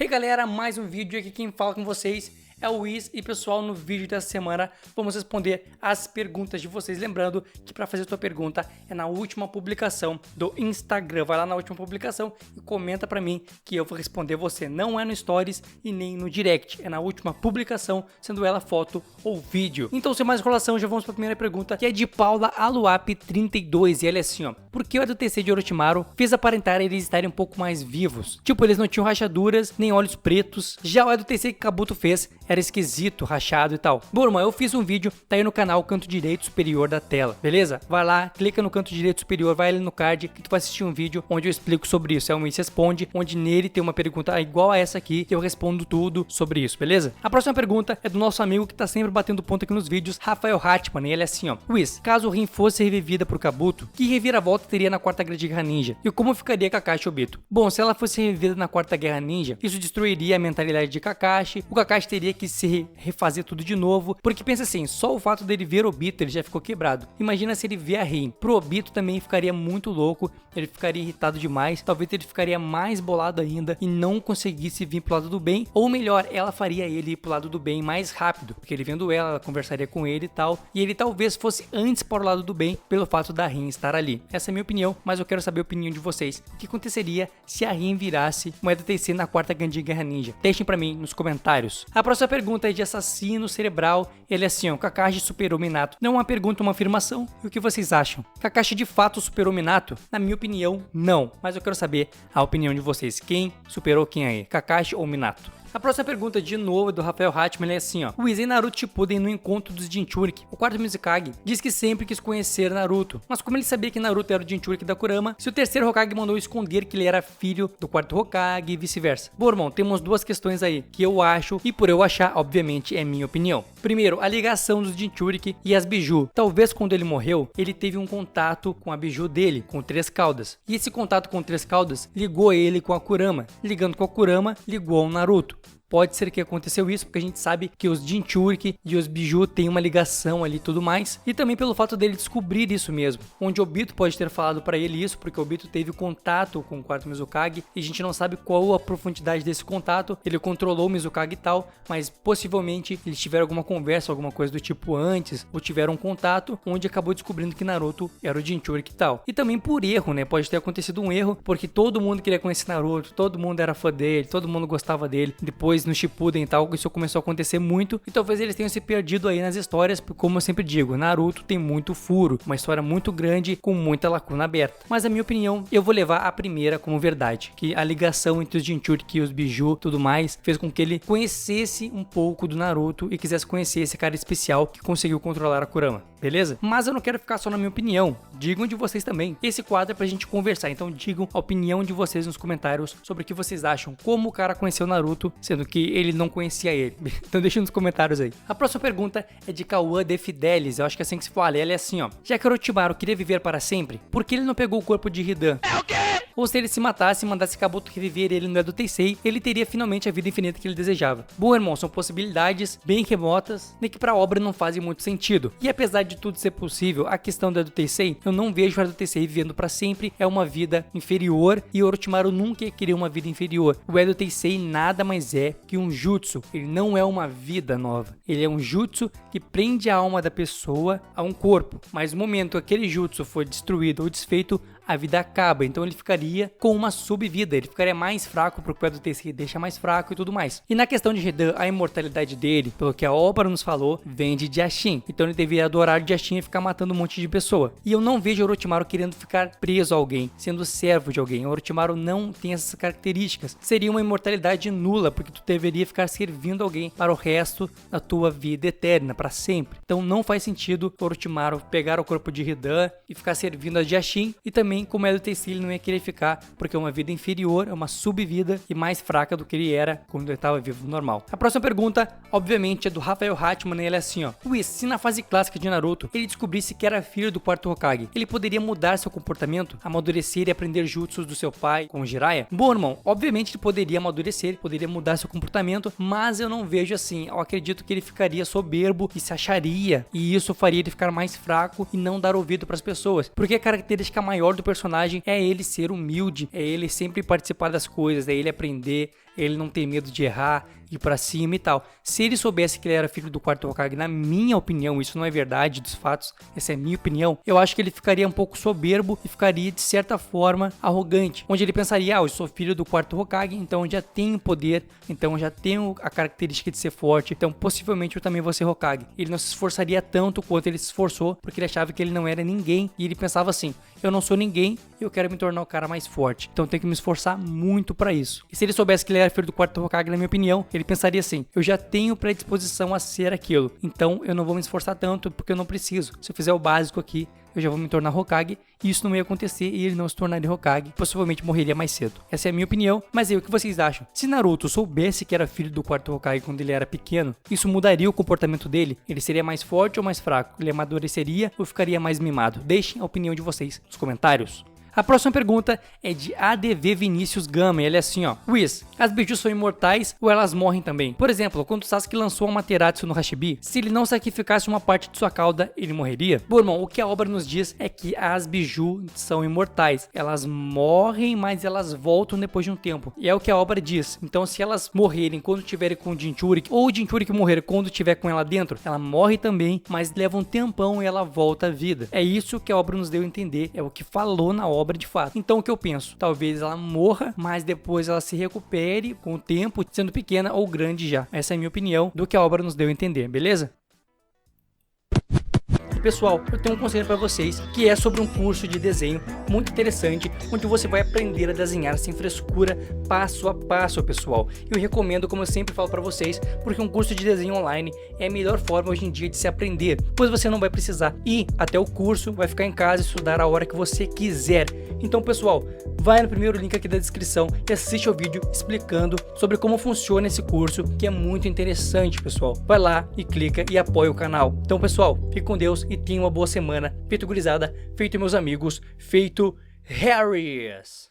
Hey galera, mais um vídeo aqui, quem fala com vocês é o Wiz e pessoal, no vídeo dessa semana vamos responder as perguntas de vocês, lembrando que para fazer a tua pergunta é na última publicação do Instagram, vai lá na última publicação e comenta para mim que eu vou responder você, não é no Stories e nem no Direct, é na última publicação, sendo ela foto ou vídeo. Então sem mais enrolação, já vamos para a primeira pergunta, que é de Paula Aluap 32 e ela é assim, ó: por que o EduTC de Orochimaru fez aparentar eles estarem um pouco mais vivos? Tipo, eles não tinham rachaduras, nem olhos pretos, já o EduTC que Kabuto fez era esquisito, rachado e tal. Bom, irmão, eu fiz um vídeo, tá aí no canal, canto direito superior da tela, beleza? Vai lá, clica no canto direito superior, vai ali no card que tu vai assistir um vídeo onde eu explico sobre isso. É um Wiz Responde, onde nele tem uma pergunta igual a essa aqui, que eu respondo tudo sobre isso, beleza? A próxima pergunta é do nosso amigo que tá sempre batendo ponto aqui nos vídeos, Rafael Hatman, e ele é assim, ó: Wiz, caso o Rin fosse revivida por Kabuto, que reviravolta teria na Quarta Guerra Ninja? E como ficaria Kakashi Obito? Bom, se ela fosse revivida na Quarta Guerra Ninja, isso destruiria a mentalidade de Kakashi, o Kakashi teria que se refazer tudo de novo, porque pensa assim, só o fato dele ver Obito, ele já ficou quebrado. Imagina se ele vê a Rin. Pro Obito também ficaria muito louco, ele ficaria irritado demais, talvez ele ficaria mais bolado ainda e não conseguisse vir pro lado do bem, ou melhor, ela faria ele ir pro lado do bem mais rápido, porque ele vendo ela conversaria com ele e tal, e ele talvez fosse antes para o lado do bem, pelo fato da Rin estar ali. Essa é a minha opinião, mas eu quero saber a opinião de vocês. O que aconteceria se a Rin virasse uma EduTC na Quarta Guerra Ninja? Deixem pra mim nos comentários. A próxima pergunta é de Assassino Cerebral, ele é assim, ó: Kakashi superou Minato. Não é uma pergunta, uma afirmação. E o que vocês acham? Kakashi de fato superou Minato? Na minha opinião, não. Mas eu quero saber a opinião de vocês. Quem superou quem aí? Kakashi ou Minato? A próxima pergunta, de novo, é do Rafael Hatman, ele é assim, ó: Wiz, e Naruto Shippuden no encontro dos Jinchuriki, o quarto Mizukage diz que sempre quis conhecer Naruto, mas como ele sabia que Naruto era o Jinchuriki da Kurama, se o terceiro Hokage mandou esconder que ele era filho do quarto Hokage e vice-versa? Bom, irmão, temos duas questões aí, que eu acho, e por eu achar, obviamente, é minha opinião. Primeiro, a ligação dos Jinchuriki e as Biju. Talvez quando ele morreu, ele teve um contato com a Biju dele, com Três Caudas. E esse contato com Três Caudas ligou ele com a Kurama. Ligando com a Kurama, ligou ao Naruto. Pode ser que aconteceu isso, porque a gente sabe que os Jinchuriki e os Biju têm uma ligação ali e tudo mais. E também pelo fato dele descobrir isso mesmo. Onde Obito pode ter falado pra ele isso, porque Obito teve contato com o quarto Mizukage. E a gente não sabe qual a profundidade desse contato. Ele controlou o Mizukage e tal, mas possivelmente eles tiveram alguma conversa, alguma coisa do tipo antes. Ou tiveram um contato, onde acabou descobrindo que Naruto era o Jinchuriki e tal. E também por erro, né? Pode ter acontecido um erro, porque todo mundo queria conhecer Naruto, todo mundo era fã dele, todo mundo gostava dele. Depois no Shippuden e tal, isso começou a acontecer muito, e talvez eles tenham se perdido aí nas histórias, como eu sempre digo, Naruto tem muito furo, uma história muito grande, com muita lacuna aberta. Mas a minha opinião, eu vou levar a primeira como verdade, que a ligação entre os Jinchuriki e os Biju, tudo mais, fez com que ele conhecesse um pouco do Naruto e quisesse conhecer esse cara especial que conseguiu controlar a Kurama, beleza? Mas eu não quero ficar só na minha opinião, digam de vocês também. Esse quadro é pra gente conversar, então digam a opinião de vocês nos comentários sobre o que vocês acham, como o cara conheceu o Naruto, sendo que ele não conhecia ele. Então deixa nos comentários aí. A próxima pergunta é de Cauã de Fidelis, eu acho que é assim que se fala. Ela é assim, ó: já que Orochimaru queria viver para sempre, por que ele não pegou o corpo de Hidan? É o quê? Ou se ele se matasse e mandasse Kabuto reviver ele no EduTC, ele teria finalmente a vida infinita que ele desejava. Bom, irmão, são possibilidades bem remotas, nem que pra obra não fazem muito sentido. E apesar de tudo ser possível, a questão do EduTC, eu não vejo o EduTC vivendo pra sempre, é uma vida inferior, e Orochimaru nunca queria uma vida inferior. O EduTC nada mais é que um jutsu, ele não é uma vida nova. Ele é um jutsu que prende a alma da pessoa a um corpo, mas no momento que aquele jutsu for destruído ou desfeito, a vida acaba, então ele ficaria com uma subvida, ele ficaria mais fraco porque o EduTC deixa mais fraco e tudo mais. E na questão de Hidan, a imortalidade dele, pelo que a obra nos falou, vem de Jashin, então ele deveria adorar Jashin e ficar matando um monte de pessoa. E eu não vejo Orochimaru querendo ficar preso a alguém, sendo servo de alguém. O Orochimaru não tem essas características, seria uma imortalidade nula, porque tu deveria ficar servindo alguém para o resto da tua vida eterna, para sempre. Então não faz sentido Orochimaru pegar o corpo de Hidan e ficar servindo a Jashin, e também como é do TC, ele não ia querer ficar, porque é uma vida inferior, é uma subvida e mais fraca do que ele era quando ele estava vivo normal. A próxima pergunta, obviamente, é do Rafael Hatman, e ele é assim, ó: Wiz, se na fase clássica de Naruto ele descobrisse que era filho do quarto Hokage, ele poderia mudar seu comportamento, amadurecer e aprender jutsus do seu pai com o Jiraiya? Bom, irmão, obviamente ele poderia amadurecer, poderia mudar seu comportamento, mas eu não vejo assim. Eu acredito que ele ficaria soberbo e se acharia, e isso faria ele ficar mais fraco e não dar ouvido para as pessoas, porque a característica maior do personagem é ele ser humilde, é ele sempre participar das coisas, é ele aprender, ele não tem medo de errar, ir pra cima e tal. Se ele soubesse que ele era filho do quarto Hokage, na minha opinião, isso não é verdade dos fatos, essa é a minha opinião, eu acho que ele ficaria um pouco soberbo e ficaria de certa forma arrogante, onde ele pensaria, eu sou filho do quarto Hokage, então eu já tenho poder, então eu já tenho a característica de ser forte, então possivelmente eu também vou ser Hokage. Ele não se esforçaria tanto quanto ele se esforçou, porque ele achava que ele não era ninguém, e ele pensava assim, eu não sou ninguém, eu quero me tornar o cara mais forte, então eu tenho que me esforçar muito pra isso. E se ele soubesse que ele era filho do quarto Hokage, na minha opinião, ele pensaria assim, eu já tenho predisposição a ser aquilo, então eu não vou me esforçar tanto porque eu não preciso. Se eu fizer o básico aqui, eu já vou me tornar Hokage, e isso não ia acontecer e ele não se tornaria Hokage, possivelmente morreria mais cedo. Essa é a minha opinião, mas aí o que vocês acham? Se Naruto soubesse que era filho do quarto Hokage quando ele era pequeno, isso mudaria o comportamento dele? Ele seria mais forte ou mais fraco? Ele amadureceria ou ficaria mais mimado? Deixem a opinião de vocês nos comentários. A próxima pergunta é de ADV Vinícius Gama, e ele é assim, Whis, as Bijus são imortais ou elas morrem também? Por exemplo, quando Sasuke lançou a Amaterasu no Hashibi, se ele não sacrificasse uma parte de sua cauda, ele morreria? Bom, irmão, o que a obra nos diz é que as Biju são imortais. Elas morrem, mas elas voltam depois de um tempo. E é o que a obra diz. Então, se elas morrerem quando tiverem com o Jinchuriki, ou o Jinchuriki morrer quando tiver com ela dentro, ela morre também, mas leva um tempão e ela volta à vida. É isso que a obra nos deu a entender, é o que falou na obra de fato. Então o que eu penso? Talvez ela morra, mas depois ela se recupere com o tempo, sendo pequena ou grande já. Essa é a minha opinião do que a obra nos deu a entender, beleza? Pessoal, eu tenho um conselho para vocês, que é sobre um curso de desenho muito interessante, onde você vai aprender a desenhar sem frescura, passo a passo, pessoal. Eu recomendo, como eu sempre falo para vocês, porque um curso de desenho online é a melhor forma hoje em dia de se aprender, pois você não vai precisar ir até o curso, vai ficar em casa e estudar a hora que você quiser. Então, pessoal, vai no primeiro link aqui da descrição e assiste ao vídeo explicando sobre como funciona esse curso, que é muito interessante, pessoal. Vai lá e clica e apoia o canal. Então, pessoal, fique com Deus e tenha uma boa semana. Feito gurizada, feito meus amigos, feito Harrys.